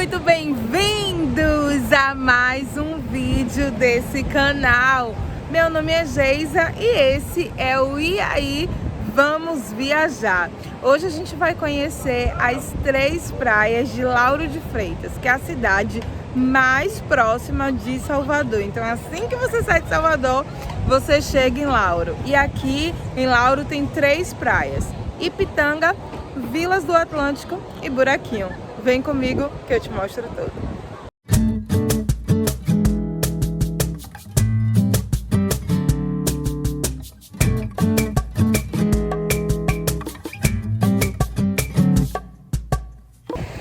muito bem-vindos a mais um vídeo desse canal. Meu nome é Geisa e esse é o E aí, vamos viajar. Hoje a gente vai conhecer as 3 praias de Lauro de Freitas, que é a cidade mais próxima de Salvador. Então assim que você sai de Salvador, você chega em Lauro. E aqui em Lauro tem 3 praias: Ipitanga, Vilas do Atlântico e Buraquinho. Vem comigo que eu te mostro tudo.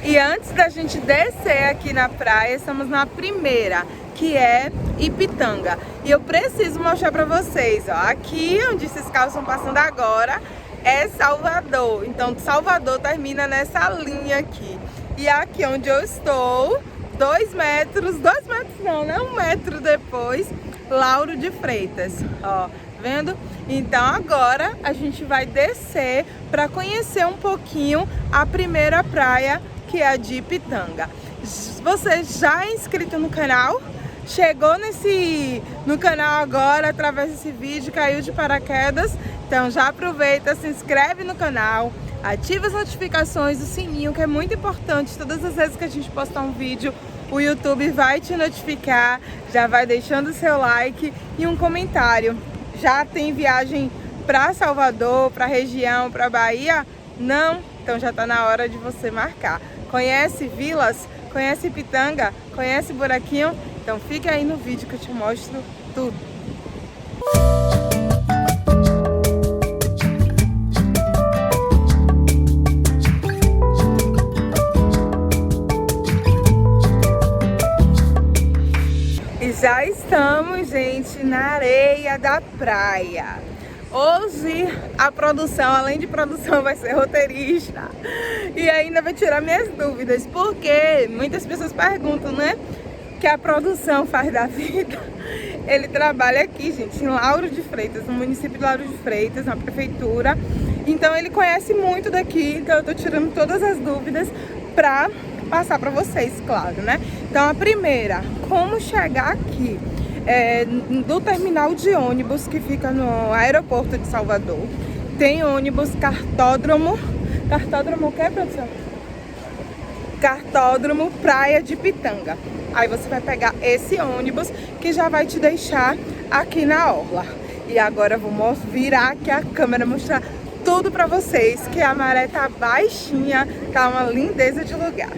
E antes da gente descer aqui na praia, estamos na primeira, que é Ipitanga. E eu preciso mostrar pra vocês, ó, aqui onde esses carros estão passando agora é Salvador. Então Salvador termina nessa linha aqui. E aqui onde eu estou, 2 metros não, né? 1 metro depois, Lauro de Freitas, ó, vendo? Então agora a gente vai descer para conhecer um pouquinho a primeira praia, que é a de Ipitanga. Você já é inscrito no canal? Chegou no canal agora através desse vídeo, caiu de paraquedas? Então já aproveita, se inscreve no canal, ativa as notificações, o sininho, que é muito importante. Todas as vezes que a gente postar um vídeo, o YouTube vai te notificar. Já vai deixando o seu like e um comentário. Já tem viagem para Salvador, para a região, para Bahia? Não? Então já está na hora de você marcar. Conhece Vilas? Conhece Ipitanga? Conhece Buraquinho? Então fica aí no vídeo que eu te mostro tudo. E já estamos, gente, na areia da praia. Hoje a produção, além de produção, vai ser roteirista e ainda vai tirar minhas dúvidas, porque muitas pessoas perguntam, né, que a produção faz da vida. Ele trabalha aqui, gente, em Lauro de Freitas, no município de Lauro de Freitas, na prefeitura. Então ele conhece muito daqui, então eu tô tirando todas as dúvidas pra passar pra vocês, claro, né? Então a primeira, como chegar aqui? Do terminal de ônibus que fica no aeroporto de Salvador. Tem ônibus cartódromo. Cartódromo o que, produção? Cartódromo Praia de Ipitanga. Aí você vai pegar esse ônibus que já vai te deixar aqui na orla. E agora eu vou virar aqui a câmera, mostrar tudo pra vocês, que a maré tá baixinha, tá uma lindeza de lugar.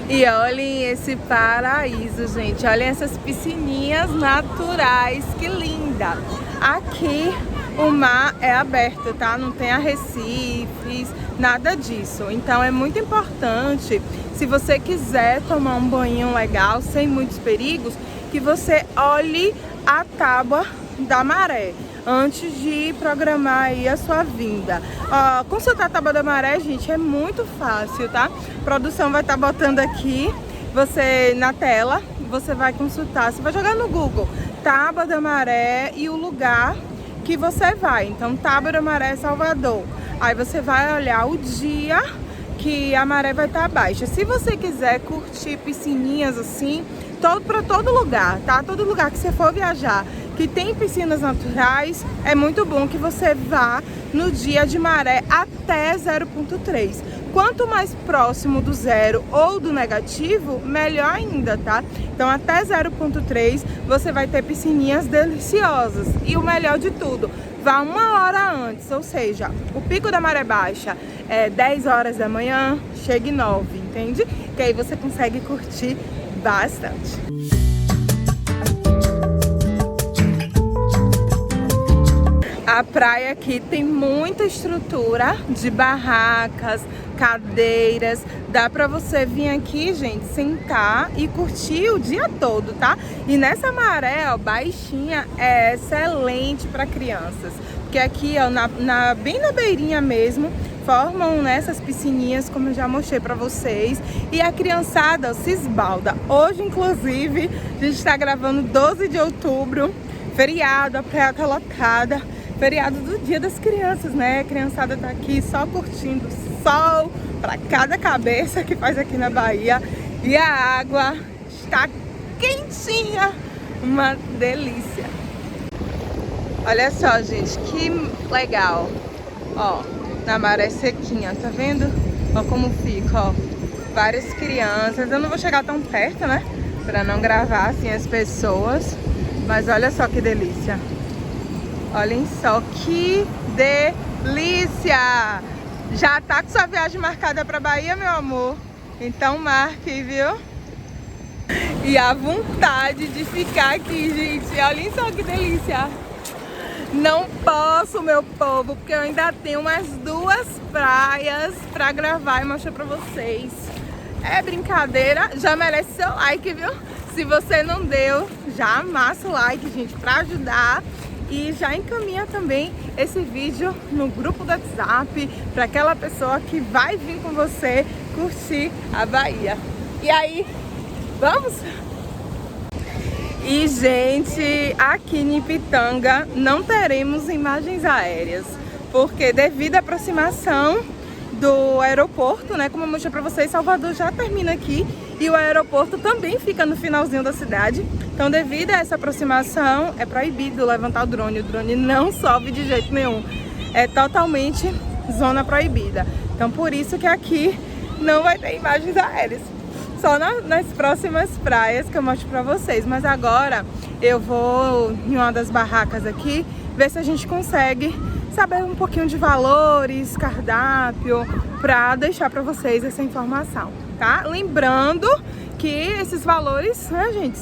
E olhem esse paraíso, gente. Olhem essas piscininhas naturais, que linda. Aqui o mar é aberto, tá? Não tem arrecifes, nada disso. Então é muito importante, se você quiser tomar um banho legal, sem muitos perigos, que você olhe a tábua da maré antes de programar aí a sua vinda. Consultar a tábua da maré, gente, é muito fácil, tá? A produção vai estar botando aqui, você na tela, você vai consultar, você vai jogar no Google tábua da maré e o lugar que você vai. Então, tábua da maré Salvador. Aí você vai olhar o dia que a maré vai estar baixa. Se você quiser curtir piscininhas assim, para todo lugar, tá? Todo lugar que você for viajar que tem piscinas naturais, é muito bom que você vá no dia de maré até 0,3. Quanto mais próximo do zero ou do negativo, melhor ainda, tá? Então até 0,3 você vai ter piscininhas deliciosas. E o melhor de tudo, vá 1 hora antes, ou seja, o pico da maré baixa é 10 horas da manhã, chega em 9, entende? Que aí você consegue curtir bastante. A praia aqui tem muita estrutura de barracas, cadeiras. Dá pra você vir aqui, gente, sentar e curtir o dia todo, tá? E nessa maré, ó, baixinha, é excelente para crianças. Porque aqui, ó, bem na beirinha mesmo, formam nessas piscininhas, como eu já mostrei pra vocês. E a criançada se esbalda. Hoje, inclusive, a gente tá gravando 12 de outubro, feriado, a praia tá lotada. Feriado do Dia das Crianças, né? A criançada tá aqui só curtindo o sol pra cada cabeça que faz aqui na Bahia. E a água está quentinha, uma delícia. Olha só, gente, que legal. Ó, na maré sequinha, tá vendo? Ó como fica, ó. Várias crianças. Eu não vou chegar tão perto, né? Pra não gravar, assim, as pessoas. Mas olha só que delícia. Olhem só que delícia! Já tá com sua viagem marcada pra Bahia, meu amor? Então marque, viu? E a vontade de ficar aqui, gente. Olhem só que delícia! Não posso, meu povo, porque eu ainda tenho umas 2 praias pra gravar e mostrar pra vocês. É brincadeira, já merece seu like, viu? Se você não deu, já amassa o like, gente, pra ajudar. E já encaminha também esse vídeo no grupo do WhatsApp para aquela pessoa que vai vir com você curtir a Bahia. E aí, vamos? E, gente, aqui em Ipitanga não teremos imagens aéreas, porque devido à aproximação do aeroporto, né, como eu mostrei para vocês, Salvador já termina aqui e o aeroporto também fica no finalzinho da cidade. Então, devido a essa aproximação, é proibido levantar o drone não sobe de jeito nenhum, é totalmente zona proibida. Então, por isso que aqui não vai ter imagens aéreas, só nas próximas praias que eu mostro para vocês. Mas agora eu vou em uma das barracas aqui, ver se a gente consegue saber um pouquinho de valores, cardápio, para deixar para vocês essa informação, tá? Lembrando que esses valores, né, gente,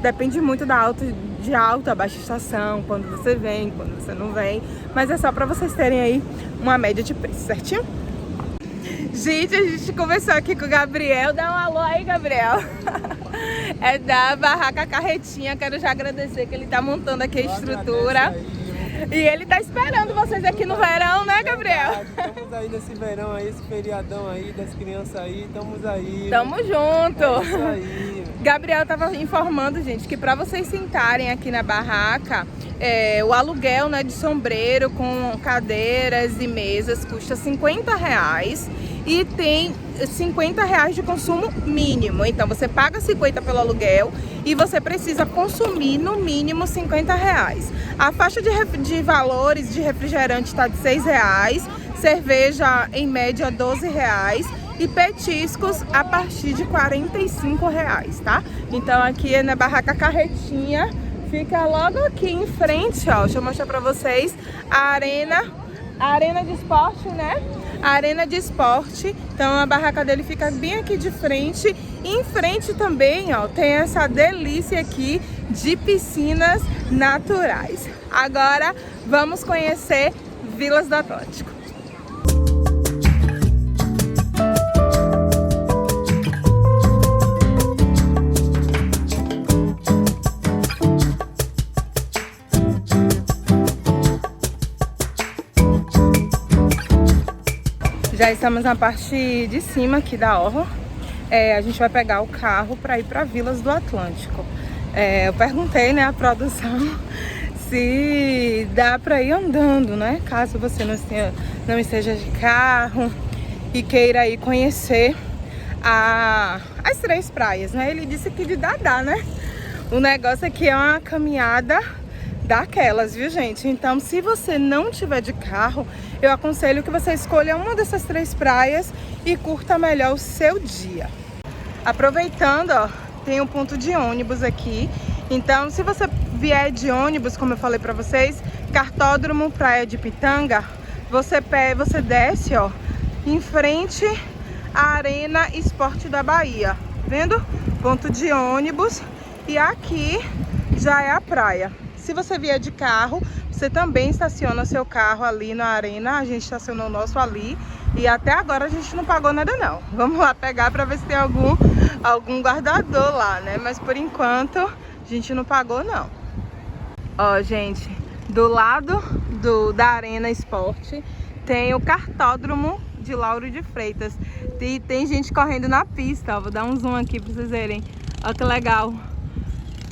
depende muito de alta, baixa estação, quando você vem, quando você não vem, mas é só para vocês terem aí uma média de preço, certinho? Gente, a gente conversou aqui com o Gabriel. Dá um alô aí, Gabriel. É da Barraca Carretinha. Quero já agradecer que ele tá montando aqui a estrutura. E ele tá esperando vocês aqui no verão, né, Gabriel? Estamos aí nesse verão aí, esse feriadão aí, das crianças aí, estamos aí. Tamo junto. É isso aí. Gabriel tava informando, gente, que pra vocês sentarem aqui na barraca, o aluguel, né, de sombreiro com cadeiras e mesas custa R$50 e tem R$50 de consumo mínimo. Então você paga 50 pelo aluguel e você precisa consumir no mínimo R$50. A faixa de valores de refrigerante está de R$6, cerveja em média R$12 e petiscos a partir de R$45, tá? Então aqui é na Barraca Carretinha, fica logo aqui em frente, ó. Deixa eu mostrar pra vocês a arena de esporte, né? A arena de esporte. Então a barraca dele fica bem aqui de frente. E em frente também, ó, tem essa delícia aqui de piscinas naturais. Agora vamos conhecer Vilas do Atlântico. Já estamos na parte de cima aqui da orla. A gente vai pegar o carro para ir para Vilas do Atlântico. Eu perguntei, né, à produção se dá para ir andando, né? Caso você não esteja de carro e queira ir conhecer as 3 praias, né? Ele disse que dá, né? O negócio aqui é uma caminhada daquelas, viu, gente? Então, se você não tiver de carro, eu aconselho que você escolha uma dessas 3 praias e curta melhor o seu dia. Aproveitando, ó, tem um ponto de ônibus aqui. Então, se você vier de ônibus, como eu falei pra vocês, Cartódromo Praia de Ipitanga, você desce, ó, em frente à Arena Esporte da Bahia, vendo? Ponto de ônibus, e aqui já é a praia. Se você vier de carro, você também estaciona seu carro ali na arena. A gente estacionou o nosso ali e até agora a gente não pagou nada não. Vamos lá pegar para ver se tem algum guardador lá, né? Mas por enquanto a gente não pagou não. Ó, gente, do lado da Arena Esporte tem o cartódromo de Lauro de Freitas. E tem gente correndo na pista, ó. Vou dar um zoom aqui pra vocês verem. Olha que legal.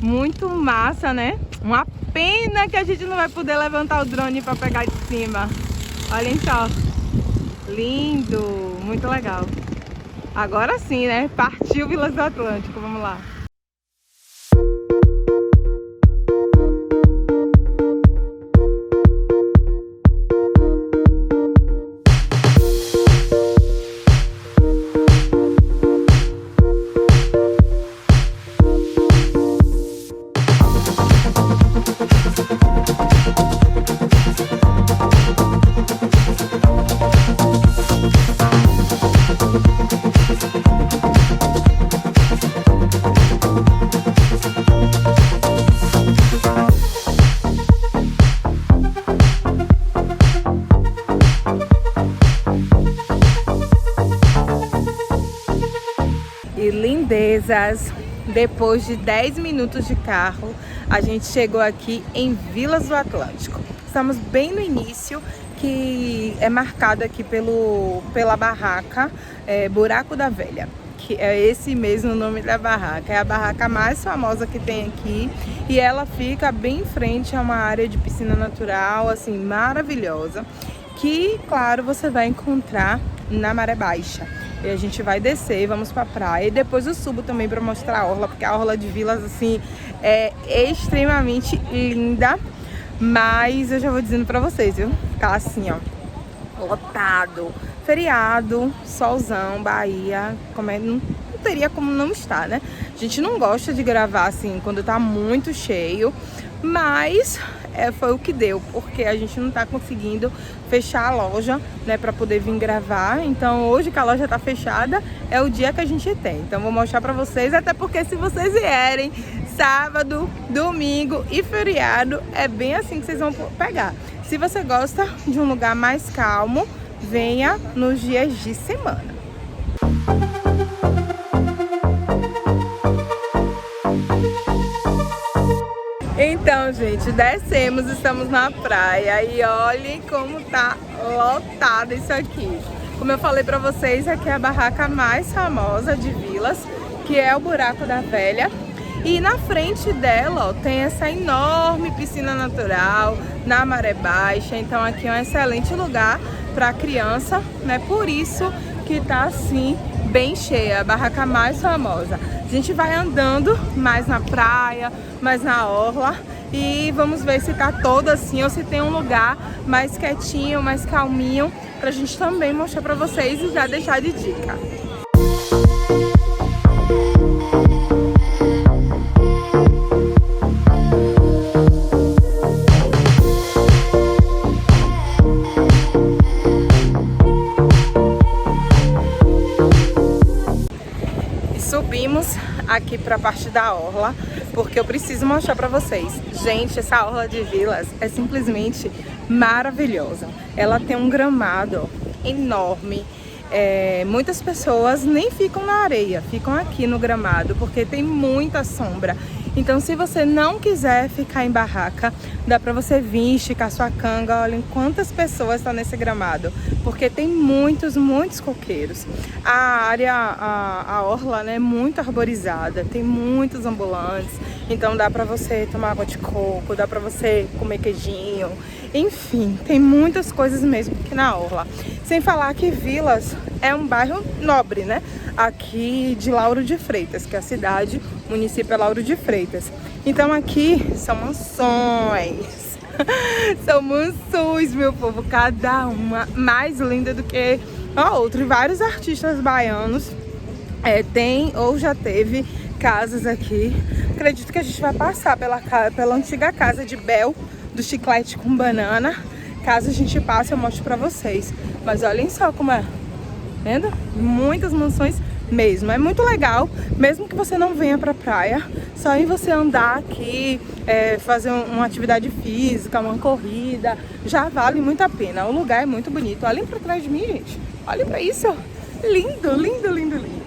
Muito massa, né? Uma pena que a gente não vai poder levantar o drone pra pegar de cima. Olhem só. Lindo, muito legal. Agora sim, né? Partiu Vilas do Atlântico, vamos lá. E lindezas, depois de 10 minutos de carro, a gente chegou aqui em Vilas do Atlântico. Estamos bem no início, que é marcado aqui pela barraca Buraco da Velha, que é esse mesmo nome da barraca. É a barraca mais famosa que tem aqui e ela fica bem em frente a uma área de piscina natural, assim, maravilhosa, que, claro, você vai encontrar na maré baixa. E a gente vai descer, vamos pra praia. E depois eu subo também pra mostrar a orla, porque a orla de Vilas, assim, é extremamente linda. Mas eu já vou dizendo pra vocês, viu? Tá assim, ó, lotado. Feriado, solzão, Bahia, não teria como não estar, né? A gente não gosta de gravar, assim, quando tá muito cheio. Mas foi o que deu, porque a gente não tá conseguindo fechar a loja, né, pra poder vir gravar. Então hoje que a loja tá fechada, é o dia que a gente tem. Então vou mostrar pra vocês, até porque se vocês vierem sábado, domingo e feriado, é bem assim que vocês vão pegar. Se você gosta de um lugar mais calmo, venha nos dias de semana. Então, gente, descemos, estamos na praia e olhem como tá lotado isso aqui. Como eu falei pra vocês, aqui é a barraca mais famosa de Vilas, que é o Buraco da Velha. E na frente dela, ó, tem essa enorme piscina natural na maré baixa. Então aqui é um excelente lugar para criança, né? Por isso que tá assim, bem cheia, a barraca mais famosa. A gente vai andando mais na praia, mais na orla e vamos ver se tá todo assim ou se tem um lugar mais quietinho, mais calminho, pra gente também mostrar pra vocês e já deixar de dica. Subimos aqui para a parte da orla, porque eu preciso mostrar para vocês. Gente, essa orla de Vilas é simplesmente maravilhosa. Ela tem um gramado enorme. Muitas pessoas nem ficam na areia, ficam aqui no gramado, porque tem muita sombra. Então, se você não quiser ficar em barraca, dá pra você vir esticar sua canga. Olhem quantas pessoas estão nesse gramado, porque tem muitos coqueiros. A área, a orla, né, é muito arborizada, tem muitos ambulantes. Então dá pra você tomar água de coco, dá pra você comer queijinho. Enfim, tem muitas coisas mesmo aqui na orla. Sem falar que Vilas é um bairro nobre, né? Aqui de Lauro de Freitas, que é a cidade, o município é Lauro de Freitas. Então aqui são mansões. São mansões, meu povo, cada uma mais linda do que a outra. E vários artistas baianos tem ou já teve casas aqui. Acredito que a gente vai passar pela antiga casa de Bel, do chiclete com banana. Caso a gente passe, eu mostro pra vocês. Mas olhem só como é. Vendo? Muitas mansões mesmo. É muito legal, mesmo que você não venha pra praia, só em você andar aqui, fazer uma atividade física, uma corrida, já vale muito a pena. O lugar é muito bonito. Olhem pra trás de mim, gente. Olhem pra isso. Lindo, lindo, lindo, lindo.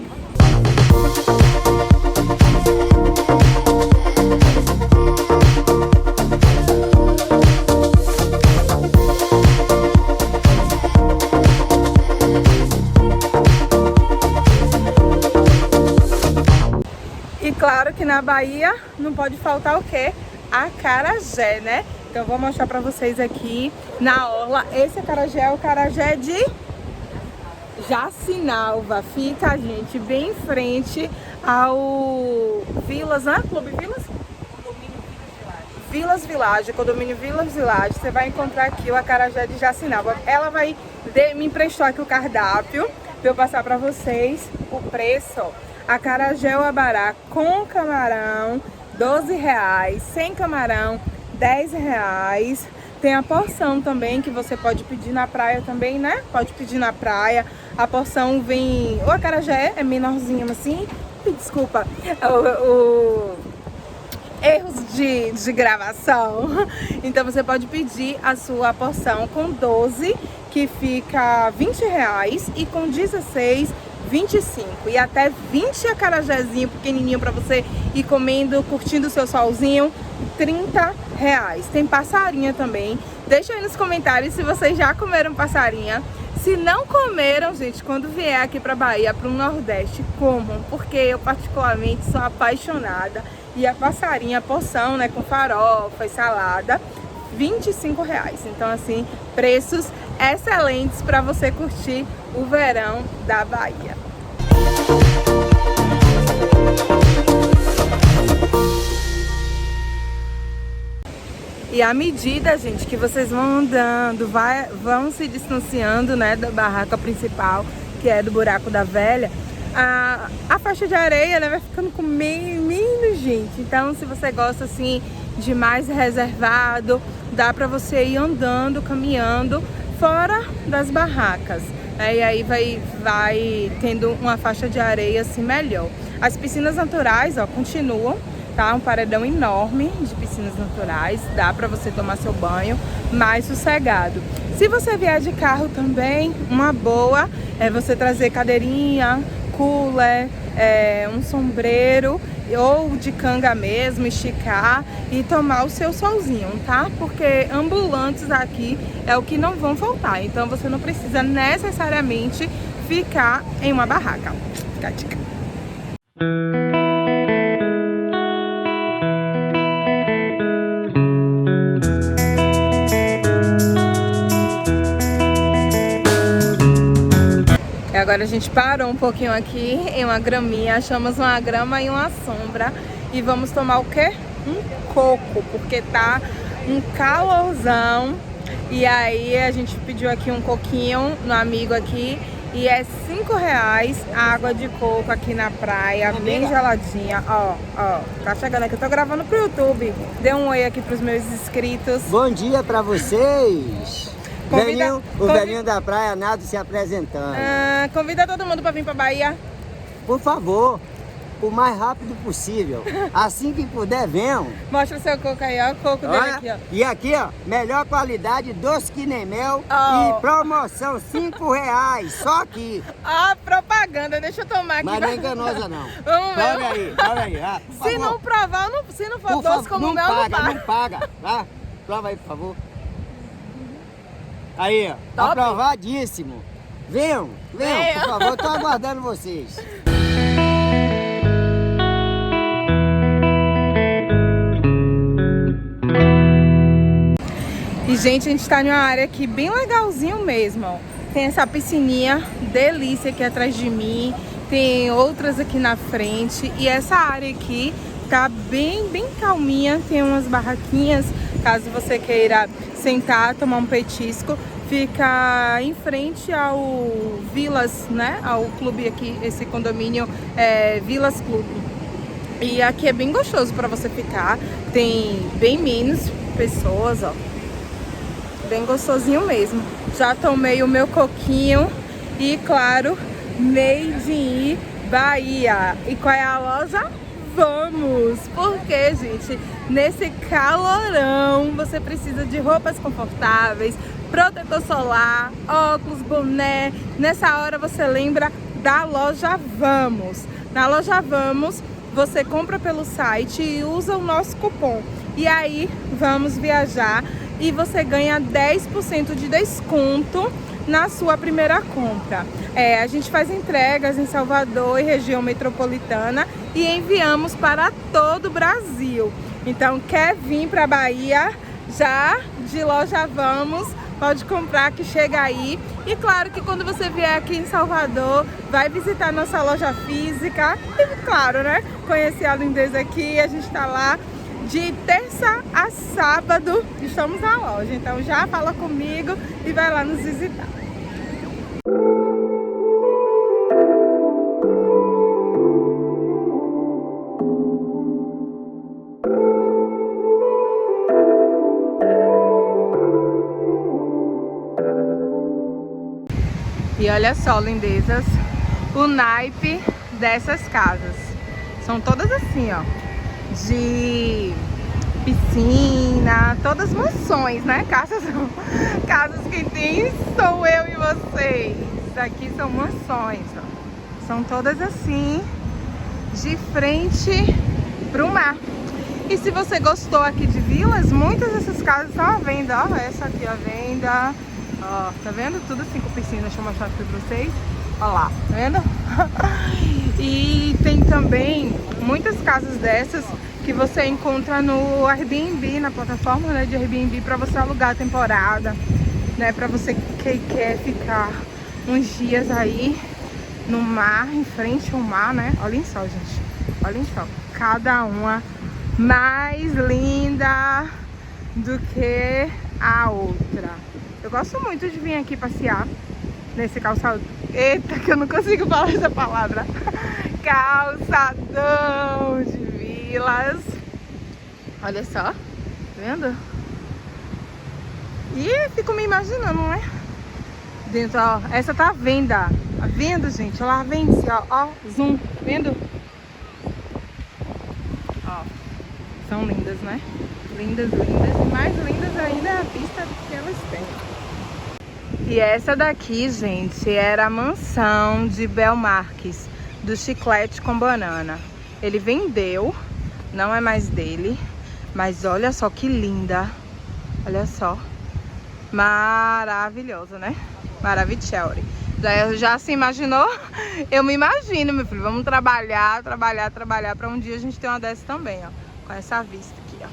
claro que na Bahia não pode faltar o quê? Acarajé, né? Então eu vou mostrar pra vocês aqui na orla. Esse acarajé é o acarajé de Jacinalva. Fica, gente, bem em frente ao Vilas, né? Clube Vilas? Vilas Village, condomínio Vilas Village. Você vai encontrar aqui o acarajé de Jacinalva. Ela vai me emprestou aqui o cardápio para eu passar para vocês o preço. Acarajé ou abará com camarão, R$12, sem camarão, R$10. Tem a porção também que você pode pedir na praia também, né? Pode pedir na praia. A porção vem... O acarajé é menorzinho assim. Desculpa. Erros de gravação. Então você pode pedir a sua porção com 12, que fica R$20, e com 16, R$25. E até 20 acarajézinho pequenininho para você ir comendo, curtindo o seu solzinho, R$30. Tem passarinha também. Deixa aí nos comentários se vocês já comeram passarinha. Se não comeram, gente, quando vier aqui pra Bahia, pro Nordeste, comam, porque eu particularmente sou apaixonada. E a passarinha, a porção, né, com farofa e salada, R$25. Então, assim, preços excelentes para você curtir o verão da Bahia. E à medida, gente, que vocês vão andando, vão se distanciando, né, da barraca principal, que é do Buraco da Velha, a faixa de areia, né, vai ficando com menos gente. Então, se você gosta, assim, de mais reservado, dá pra você ir andando, caminhando, fora das barracas. E aí vai tendo uma faixa de areia, assim, melhor. As piscinas naturais, ó, continuam. Tá? Um paredão enorme de piscinas naturais, dá para você tomar seu banho mais sossegado. Se você vier de carro também, uma boa é você trazer cadeirinha, cooler, um sombreiro ou de canga mesmo, esticar e tomar o seu solzinho, tá? Porque ambulantes aqui é o que não vão faltar, então você não precisa necessariamente ficar em uma barraca. Fica a dica. Agora a gente parou um pouquinho aqui em uma graminha, achamos uma grama e uma sombra e vamos tomar o quê? Um coco, porque tá um calorzão. E aí a gente pediu aqui um coquinho no amigo aqui e é R$5 a água de coco aqui na praia, bem geladinha. Ó, tá chegando aqui, eu tô gravando pro YouTube. Dê um oi aqui pros meus inscritos. Bom dia pra vocês! O velhinho da praia, Nado, se apresentando. Convida todo mundo para vir para Bahia. Por favor, o mais rápido possível. Assim que puder, venham. Mostra o seu coco aí, ó. O coco dele aqui, ó. E aqui, ó, melhor qualidade, doce que nem mel. E promoção, R$5. Só aqui. Propaganda, deixa eu tomar aqui. Mas não é enganosa, não. Vamos ver. Prova aí. Se não provar, se não for doce como mel, não paga. Tá? Prova aí, por favor. Aí, ó, top. Aprovadíssimo. Venham, por favor, tô aguardando vocês. E, gente, a gente tá em uma área aqui bem legalzinho mesmo, ó. Tem essa piscininha delícia aqui atrás de mim, tem outras aqui na frente. E essa área aqui tá bem calminha, tem umas barraquinhas, caso você queira sentar, tomar um petisco. Fica em frente ao Vilas, né? Ao clube aqui, esse condomínio Vilas Clube. E aqui é bem gostoso para você ficar. Tem bem menos pessoas, ó. Bem gostosinho mesmo. Já tomei o meu coquinho e, claro, Made in Bahia. E qual é a loja? Vamos! Porque, gente, nesse calorão você precisa de roupas confortáveis, protetor solar, óculos, boné. Nessa hora você lembra da loja Vamos. Na loja Vamos você compra pelo site e usa o nosso cupom. E aí vamos viajar e você ganha 10% de desconto na sua primeira compra. A gente faz entregas em Salvador e região metropolitana e enviamos para todo o Brasil. Então, quer vir para a Bahia, já de Loja Vamos, pode comprar que chega aí. E claro que quando você vier aqui em Salvador, vai visitar nossa loja física e claro, né, conhecer a lindeza aqui. A gente tá lá de terça a sábado, estamos na loja, então já fala comigo e vai lá nos visitar. E olha só, lindezas, o naipe dessas casas. São todas assim, ó, de piscina, todas mansões, né? Casas que tem sou eu e vocês. Aqui são mansões, ó. São todas assim, de frente pro mar. E se você gostou aqui de Vilas, muitas dessas casas estão à venda, ó. Essa aqui à venda. Ó, tá vendo? Tudo assim com piscina, deixa eu mostrar aqui pra vocês. Ó lá, tá vendo? E tem também muitas casas dessas que você encontra no Airbnb, na plataforma, né, de Airbnb, pra você alugar a temporada, né? Pra você que quer ficar uns dias aí no mar, em frente ao mar, né? Olhem só, gente. Olhem só. Cada uma mais linda do que a outra. Eu gosto muito de vir aqui passear nesse calçadão. Eita, que eu não consigo falar essa palavra. Calçadão de Vilas. Olha só, tá vendo? E fico me imaginando, né? Dentro, ó, essa tá à venda. Tá vendo, gente? Ela vende, ó, zoom, tá vendo? Ó, são lindas, né? Lindas, lindas. E mais lindas ainda a vista que elas têm. E essa daqui, gente, era a mansão de Belmarques, do chiclete com banana. Ele vendeu, não é mais dele, mas olha só que linda. Olha só. Maravilhosa, né? Maravilhosa. Já se imaginou? Eu me imagino, meu filho. Vamos trabalhar para um dia a gente ter uma dessa também, ó. Com essa vista aqui, ó.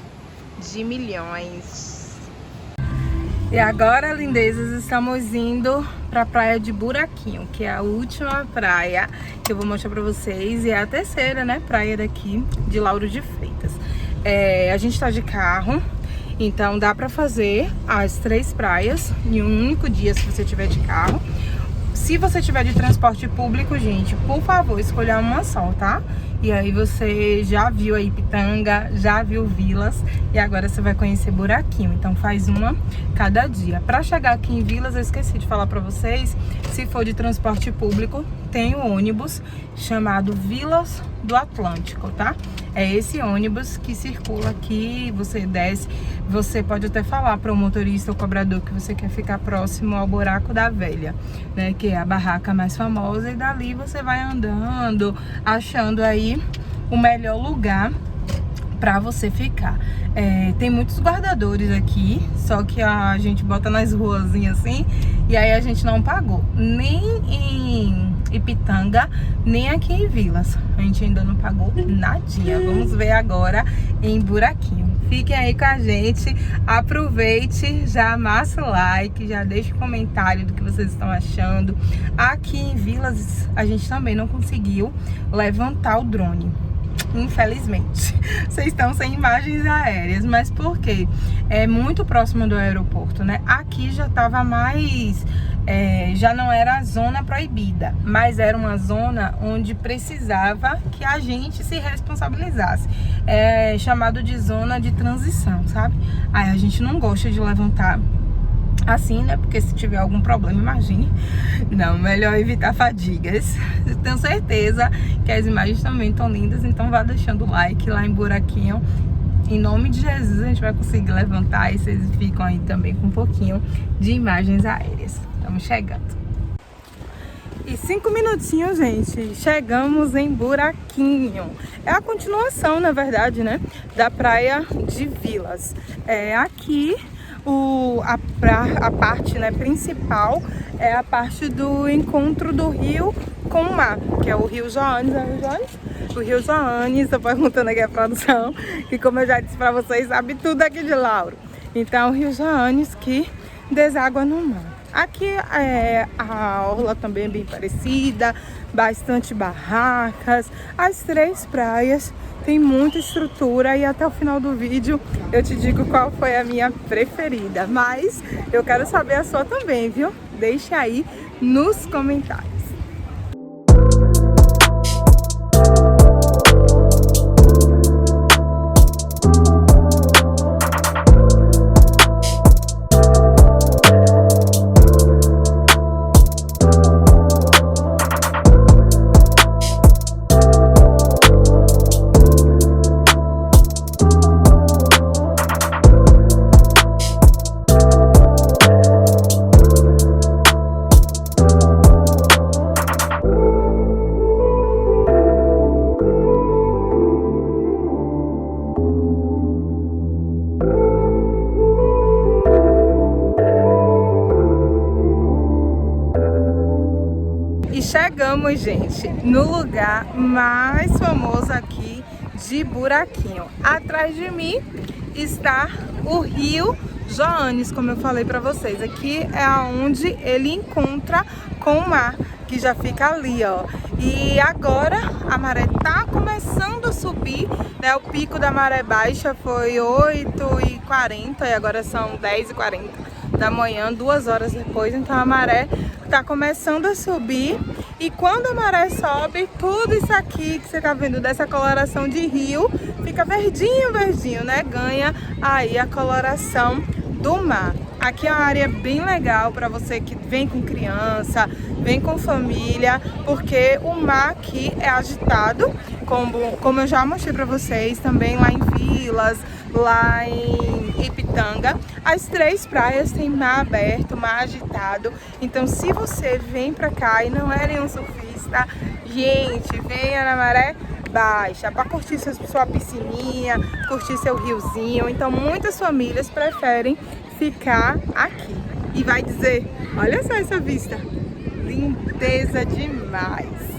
De milhões. E agora, lindezas, estamos indo para a praia de Buraquinho, que é a última praia que eu vou mostrar para vocês. E é a terceira, né, praia daqui de Lauro de Freitas. A gente tá de carro, então dá para fazer as 3 praias em um único dia se você tiver de carro. Se você tiver de transporte público, gente, por favor, escolha uma só, tá? E aí você já viu aí Pitanga, já viu Vilas e agora você vai conhecer Buraquinho. Então faz uma cada dia. Pra chegar aqui em Vilas, eu esqueci de falar pra vocês, se for de transporte público, tem um ônibus chamado Vilas do Atlântico, tá? É esse ônibus que circula aqui, você desce, você pode até falar para o motorista ou cobrador que você quer ficar próximo ao Buraco da Velha, né? Que é a barraca mais famosa, e dali você vai andando, achando aí o melhor lugar para você ficar. Tem muitos guardadores aqui, só que a gente bota nas ruazinhas assim, e aí a gente não pagou, nem em Ipitanga, nem aqui em Vilas. A gente ainda não pagou nadinha. Vamos ver agora em Buraquinho. Fiquem aí com a gente, aproveite, já amassa o like, já deixa o comentário do que vocês estão achando. Aqui em Vilas a gente também não conseguiu levantar o drone, infelizmente. Vocês estão sem imagens aéreas, mas por quê? É muito próximo do aeroporto, né? Aqui já tava mais... já não era a zona proibida, mas era uma zona onde precisava que a gente se responsabilizasse. É chamado de zona de transição, sabe? Aí a gente não gosta de levantar assim, né? Porque se tiver algum problema, imagine. Não, melhor evitar fadigas. Eu tenho certeza que as imagens também estão lindas, então vá deixando o like lá em Buraquinho. Em nome de Jesus, a gente vai conseguir levantar e vocês ficam aí também com um pouquinho de imagens aéreas. Estamos chegando. E 5 minutinhos, gente, chegamos em Buraquinho. É a continuação, na verdade, né, da praia de Vilas. Aqui a parte, né, principal é a parte do encontro do rio com o mar, que é o Rio Joanes, O Rio Joanes, estou perguntando aqui a produção, que como eu já disse para vocês, sabe tudo aqui de Lauro. Então, o Rio Joanes que deságua no mar. Aqui a orla também é bem parecida, bastante barracas. As 3 praias tem muita estrutura e até o final do vídeo eu te digo qual foi a minha preferida. Mas eu quero saber a sua também, viu? Deixa aí nos comentários. Chegamos, gente, no lugar mais famoso aqui de Buraquinho. Atrás de mim está o Rio Joanes, como eu falei para vocês. Aqui é onde ele encontra com o mar, que já fica ali, ó. E agora a maré tá começando a subir, né? O pico da maré baixa foi 8h40 e agora são 10h40 da manhã, 2 horas depois. Então a maré tá começando a subir. E quando a maré sobe, tudo isso aqui que você tá vendo dessa coloração de rio fica verdinho, verdinho, né? Ganha aí a coloração do mar. Aqui é uma área bem legal para você que vem com criança, vem com família, porque o mar aqui é agitado, como eu já mostrei para vocês, também lá em Vilas, lá em Ipitanga. As 3 praias têm mar aberto, mar agitado. Então, se você vem pra cá e não é nenhum surfista, gente, venha na maré baixa para curtir sua piscininha, curtir seu riozinho. Então, muitas famílias preferem ficar aqui. E vai dizer, olha só essa vista, lindeza demais.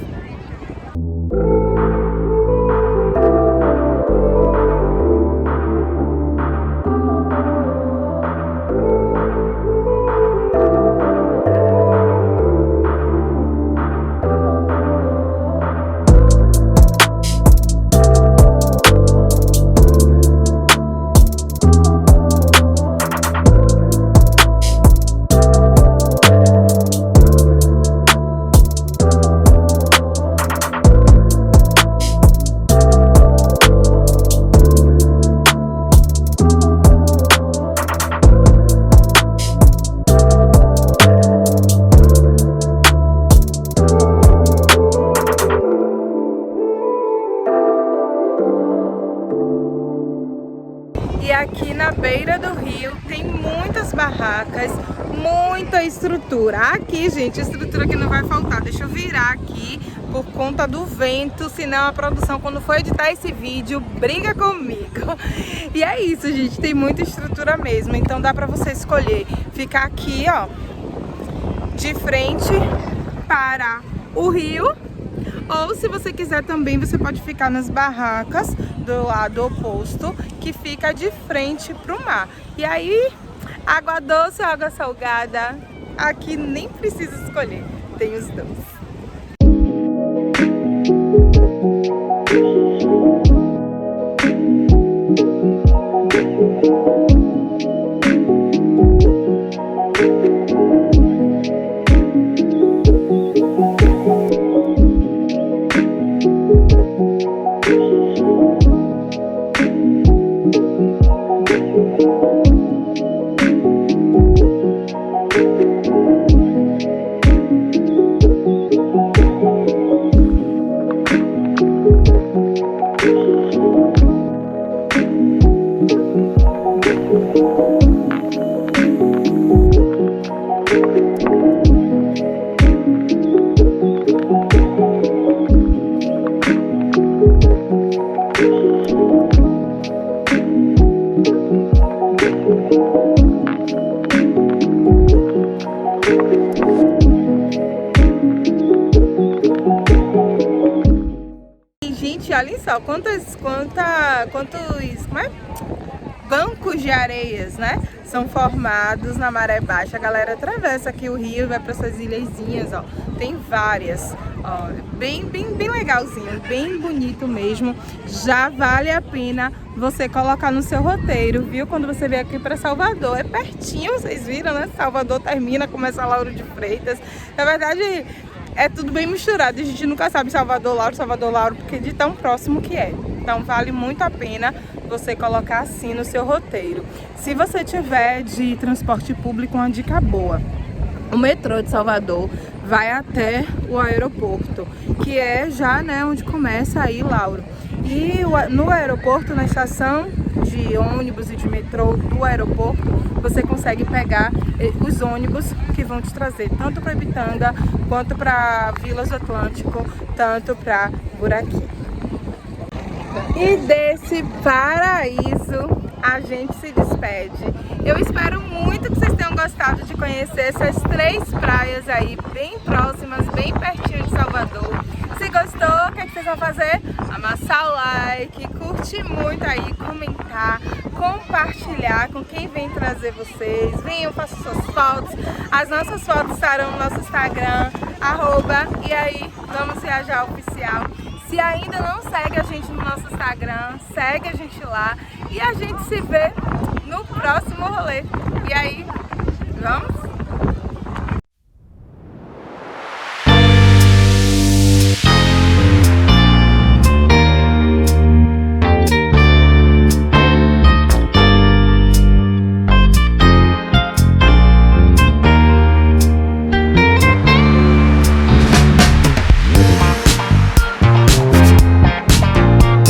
E aqui na beira do rio tem muitas barracas, muita estrutura. Aqui, gente, estrutura que não vai faltar. Deixa eu virar aqui por conta do vento, senão a produção, quando for editar esse vídeo, briga comigo. E é isso, gente, tem muita estrutura mesmo. Então dá pra você escolher ficar aqui, ó, de frente para o rio. Ou se você quiser também, você pode ficar nas barracas do lado oposto, que fica de frente para o mar. E aí, água doce ou água salgada, aqui nem precisa escolher, tem os dois. olhem só quantos bancos de areias, né, são formados na maré baixa. A galera atravessa aqui o rio e vai para essas ilhazinhas, ó. Tem várias, ó, bem legalzinho, bem bonito mesmo. Já vale a pena você colocar no seu roteiro, viu? Quando você vier aqui para Salvador, é pertinho, vocês viram, né? Salvador termina, começa Lauro de Freitas. Na verdade, é tudo bem misturado. A gente nunca sabe Salvador, Lauro, porque de tão próximo que é. Então vale muito a pena você colocar assim no seu roteiro. Se você tiver de transporte público, uma dica boa: o metrô de Salvador vai até o aeroporto, que é já, né, onde começa aí Lauro. E no aeroporto, na estação de ônibus e de metrô do aeroporto, você consegue pegar os ônibus que vão te trazer tanto para Pitanga, quanto para Vilas do Atlântico, tanto para Buraqui. E desse paraíso a gente se despede. Eu espero muito que vocês tenham gostado de conhecer essas 3 praias aí, bem próximas, bem pertinho de Salvador. Se gostou, o que é que vocês vão fazer? Amassar o like, curtir muito aí, comentar, compartilhar com quem vem trazer vocês. Venham, façam suas fotos. As nossas fotos estarão no nosso Instagram, @e aí vamos viajar oficial. Se ainda não segue a gente no nosso Instagram, segue a gente lá e a gente se vê no próximo rolê. E aí, vamos?